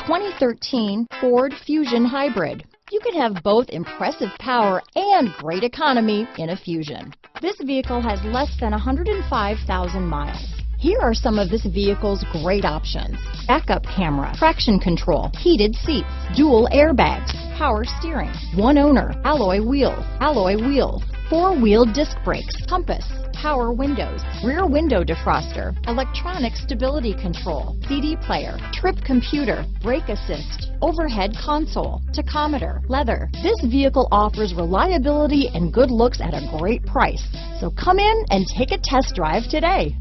2013 Ford Fusion Hybrid. You can have both impressive power and great economy in a Fusion. This vehicle has less than 105,000 miles. Here are some of this vehicle's great options: backup camera, traction control, heated seats, dual airbags, power steering, one owner, alloy wheels, four-wheel disc brakes, compass, power windows, rear window defroster, electronic stability control, CD player, trip computer, brake assist, overhead console, tachometer, leather. This vehicle offers reliability and good looks at a great price. So come in and take a test drive today.